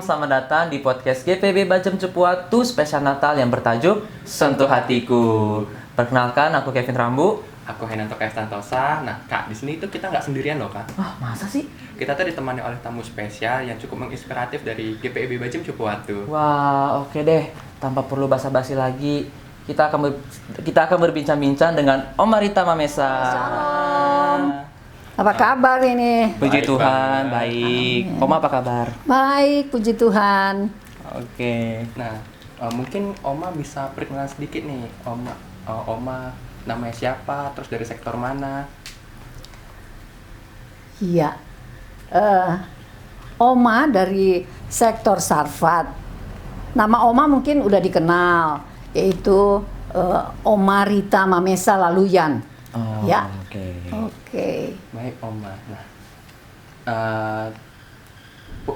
selamat datang di podcast GPB Bajem Cepuatu spesial Natal yang bertajuk Sentuh Hatiku. Perkenalkan, aku Kevin Rambu. Aku Henanto Santosa. Nah, Kak, di sini tuh kita nggak sendirian loh, Kak. Wah, masa sih? Kita tuh ditemani oleh tamu spesial yang cukup menginspiratif dari GPIB Bajem Cepuatu. Wah, oke deh. Tanpa perlu basa-basi lagi, kita akan berbincang-bincang dengan Oma Rita Mamesa. Shalom. Apa kabar ini? Puji Baik, Tuhan, Pak. baik. Oma apa kabar? Baik, puji Tuhan. Oke. Nah, mungkin Oma bisa perkenalan sedikit nih. Oma namanya siapa? Terus dari sektor mana? Iya. Oma dari sektor Sarfat. Nama Oma mungkin udah dikenal, yaitu Oma Rita Mamesa Laluyan. Oh, Ya. Oke. Baik, Oma. Nah,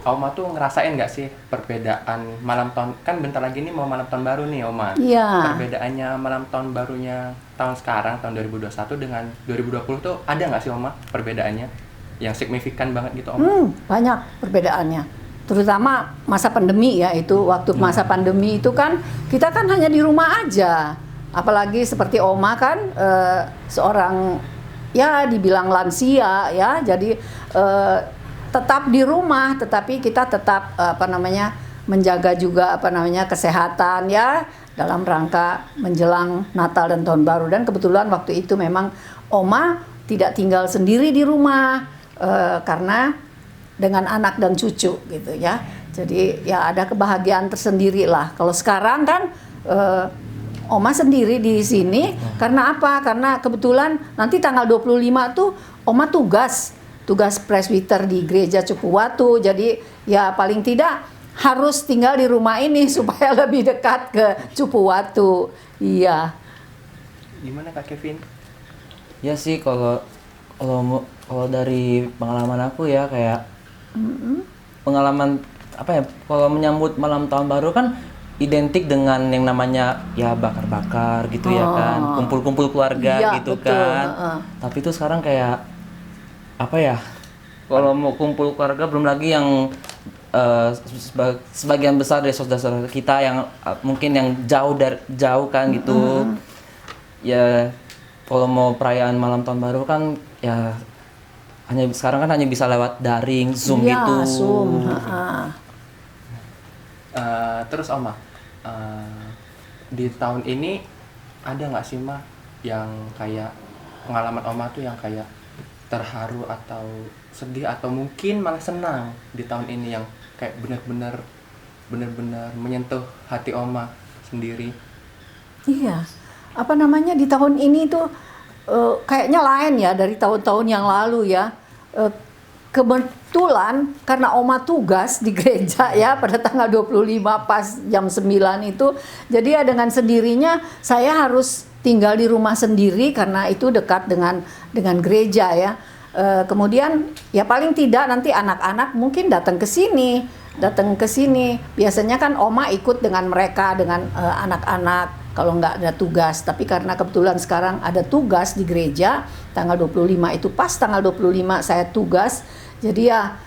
Oma tuh ngerasain nggak sih perbedaan malam tahun, kan bentar lagi nih mau malam tahun baru nih, Oma. Iya. Perbedaannya malam tahun barunya tahun sekarang, tahun 2021 dengan 2020 tuh ada nggak sih, Oma, perbedaannya yang signifikan banget gitu, Oma? Banyak perbedaannya. Terutama masa pandemi ya, itu waktu masa pandemi itu kan kita kan hanya di rumah aja. Apalagi seperti Oma kan seorang ya dibilang lansia ya, jadi tetap di rumah, tetapi kita tetap menjaga juga kesehatan ya dalam rangka menjelang Natal dan Tahun Baru. Dan kebetulan waktu itu memang Oma tidak tinggal sendiri di rumah karena dengan anak dan cucu gitu ya. Jadi ya ada kebahagiaan tersendiri lah. Kalau sekarang kan Oma sendiri di sini karena apa? Karena kebetulan nanti tanggal 25 tuh Oma tugas presbiter di Gereja Cepuatu. Jadi ya paling tidak harus tinggal di rumah ini supaya lebih dekat ke Cepuatu. Iya. Gimana, Kak Kevin? Ya sih, kalau dari pengalaman aku ya kayak pengalaman apa ya? Kalau menyambut malam tahun baru kan identik dengan yang namanya ya bakar-bakar gitu ya kan, kumpul-kumpul keluarga iya, gitu betul. kan. Tapi itu sekarang kayak apa ya? Kalau mau kumpul keluarga belum lagi yang sebagian besar dari saudara-saudara kita yang mungkin yang jauh kan gitu. Ya kalau mau perayaan malam tahun baru kan ya sekarang kan hanya bisa lewat daring, Zoom Iya, gitu. Zoom. Terus, Oma, di tahun ini ada nggak sih, Ma, yang kayak pengalaman Oma tuh yang kayak terharu atau sedih atau mungkin malah senang di tahun ini yang kayak benar-benar menyentuh hati Oma sendiri? Iya. Di tahun ini tuh kayaknya lain ya dari tahun-tahun yang lalu ya. Kebetulan karena Oma tugas di gereja ya pada tanggal 25 pas jam 9 itu. Jadi ya dengan sendirinya saya harus tinggal di rumah sendiri karena itu dekat dengan gereja ya. Kemudian ya paling tidak nanti anak-anak mungkin datang ke sini. Biasanya kan Oma ikut dengan mereka, dengan anak-anak kalau nggak ada tugas. Tapi karena kebetulan sekarang ada tugas di gereja, tanggal 25 itu pas tanggal 25 saya tugas. Jadi ya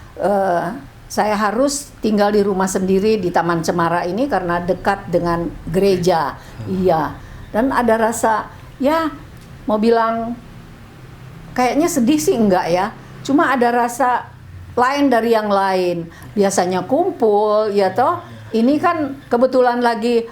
saya harus tinggal di rumah sendiri di Taman Cemara ini karena dekat dengan gereja. Iya. Dan ada rasa ya mau bilang kayaknya sedih sih enggak ya. Cuma ada rasa lain dari yang lain. Biasanya kumpul ya toh. Ini kan kebetulan lagi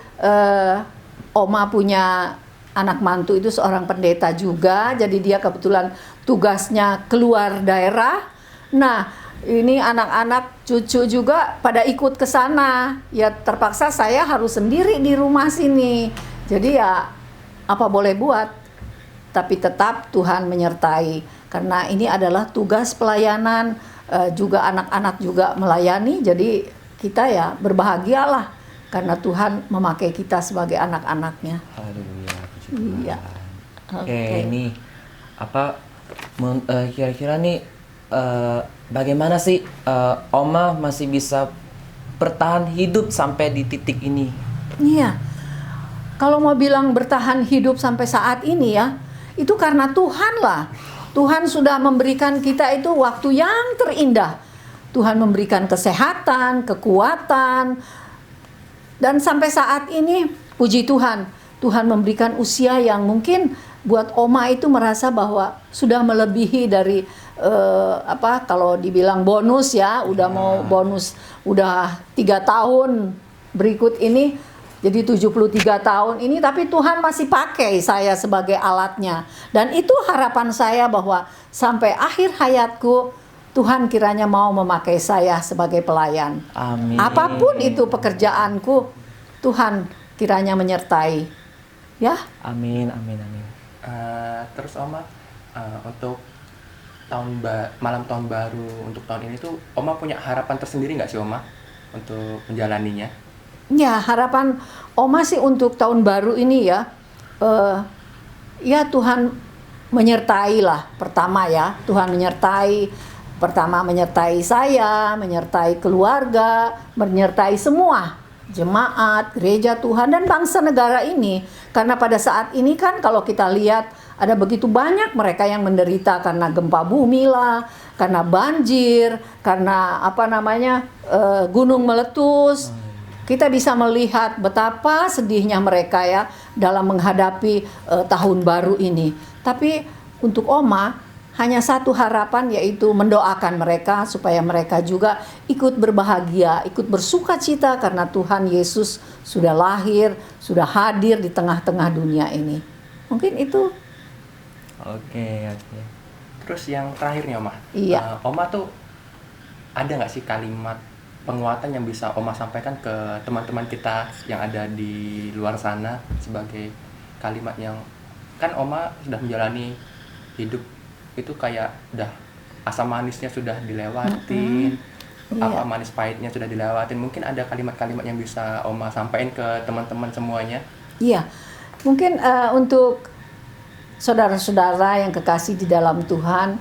Oma punya anak mantu itu seorang pendeta juga. Jadi dia kebetulan tugasnya keluar daerah. Nah, ini anak-anak cucu juga pada ikut ke sana. Ya terpaksa saya harus sendiri di rumah sini. Jadi ya apa boleh buat. Tapi tetap Tuhan menyertai. Karena ini adalah tugas pelayanan. Juga anak-anak juga melayani. Jadi kita ya berbahagialah. Karena Tuhan memakai kita sebagai anak-anaknya. Haleluya, puji Tuhan. Iya. Oke, ini kira-kira nih bagaimana sih Oma masih bisa bertahan hidup sampai di titik ini? Iya. Kalau mau bilang bertahan hidup sampai saat ini ya, itu karena Tuhan lah. Tuhan sudah memberikan kita itu waktu yang terindah. Tuhan memberikan kesehatan, kekuatan. Dan sampai saat ini, puji Tuhan, Tuhan memberikan usia yang mungkin buat Oma itu merasa bahwa sudah melebihi dari kalau dibilang bonus ya, udah mau bonus, udah 3 tahun berikut ini, jadi 73 tahun ini, tapi Tuhan masih pakai saya sebagai alatnya. Dan itu harapan saya bahwa sampai akhir hayatku, Tuhan kiranya mau memakai saya sebagai pelayan. Amin. Apapun itu pekerjaanku, Tuhan kiranya menyertai. Ya. Amin, amin, amin. Terus Oma, untuk malam tahun baru untuk tahun ini tuh Oma punya harapan tersendiri nggak sih Oma untuk menjalaninya? Ya, harapan Oma sih untuk tahun baru ini ya, ya Tuhan menyertai lah. Pertama ya, Tuhan menyertai saya, menyertai keluarga, menyertai semua jemaat, gereja Tuhan dan bangsa negara ini. Karena pada saat ini kan kalau kita lihat ada begitu banyak mereka yang menderita karena gempa bumi lah, karena banjir, karena gunung meletus. Kita bisa melihat betapa sedihnya mereka ya dalam menghadapi tahun baru ini. Tapi untuk Oma hanya satu harapan, yaitu mendoakan mereka supaya mereka juga ikut berbahagia, ikut bersuka cita karena Tuhan Yesus sudah lahir, sudah hadir di tengah-tengah dunia ini. Mungkin itu. Oke. Terus yang terakhir nih Oma. Iya. Oma tuh ada nggak sih kalimat penguatan yang bisa Oma sampaikan ke teman-teman kita yang ada di luar sana sebagai kalimat yang kan Oma sudah menjalani hidup itu kayak udah asam manisnya sudah dilewatin, apa manis pahitnya sudah dilewatin. Mungkin ada kalimat-kalimat yang bisa Oma sampaikan ke teman-teman semuanya. Iya, mungkin untuk saudara-saudara yang kekasih di dalam Tuhan,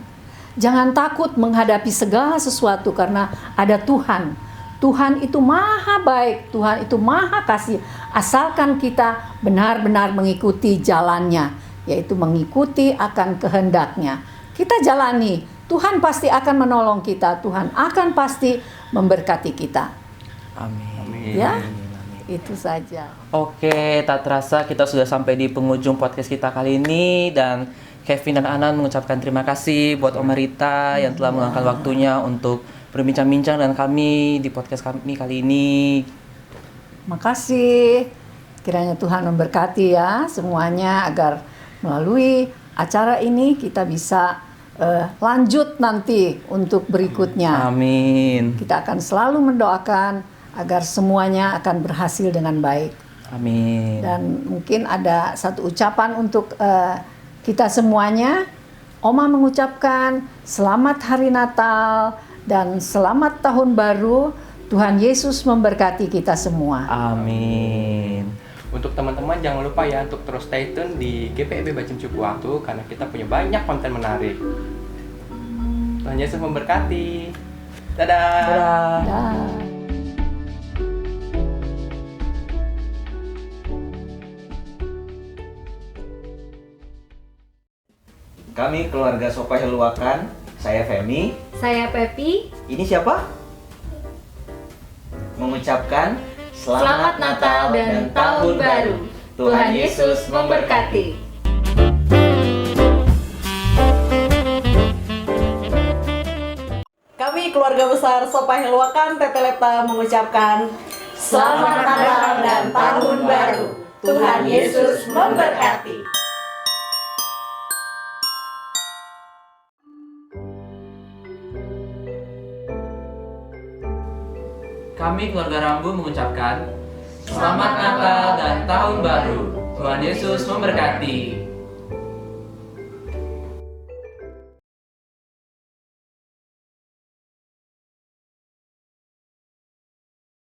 jangan takut menghadapi segala sesuatu karena ada Tuhan. Tuhan itu maha baik, Tuhan itu maha kasih, asalkan kita benar-benar mengikuti jalannya, yaitu mengikuti akan kehendaknya. Kita jalani, Tuhan pasti akan menolong kita, Tuhan akan pasti memberkati kita. Amin. Ya, itu saja. Oke, tak terasa kita sudah sampai di penghujung podcast kita kali ini, dan Kevin dan Anan mengucapkan terima kasih buat Oma Rita yang telah meluangkan waktunya untuk berbincang-bincang dengan kami di podcast kami kali ini. Makasih. Kiranya Tuhan memberkati ya semuanya agar melalui acara ini kita bisa lanjut nanti untuk berikutnya. Amin. Kita akan selalu mendoakan agar semuanya akan berhasil dengan baik. Amin. Dan mungkin ada satu ucapan untuk kita semuanya. Oma mengucapkan selamat hari Natal dan selamat tahun baru. Tuhan Yesus memberkati kita semua. Amin. Untuk teman-teman jangan lupa ya untuk terus stay tune di GPIB Bacem Cukup Waktu karena kita punya banyak konten menarik. Tuhan Yesus memberkati. Dadah. Dadah. Dah. Kami keluarga Sopa Heluakan, saya Femi. Saya Pepi. Ini siapa? Mengucapkan Selamat Natal dan Tahun Baru. Tuhan Yesus memberkati. Kami keluarga besar Sopa Heluakan Teteleta mengucapkan Selamat Natal dan Tahun Baru. Tuhan Yesus memberkati. Kami keluarga Rambu mengucapkan Selamat Natal dan Tahun Baru. Tuhan Yesus memberkati.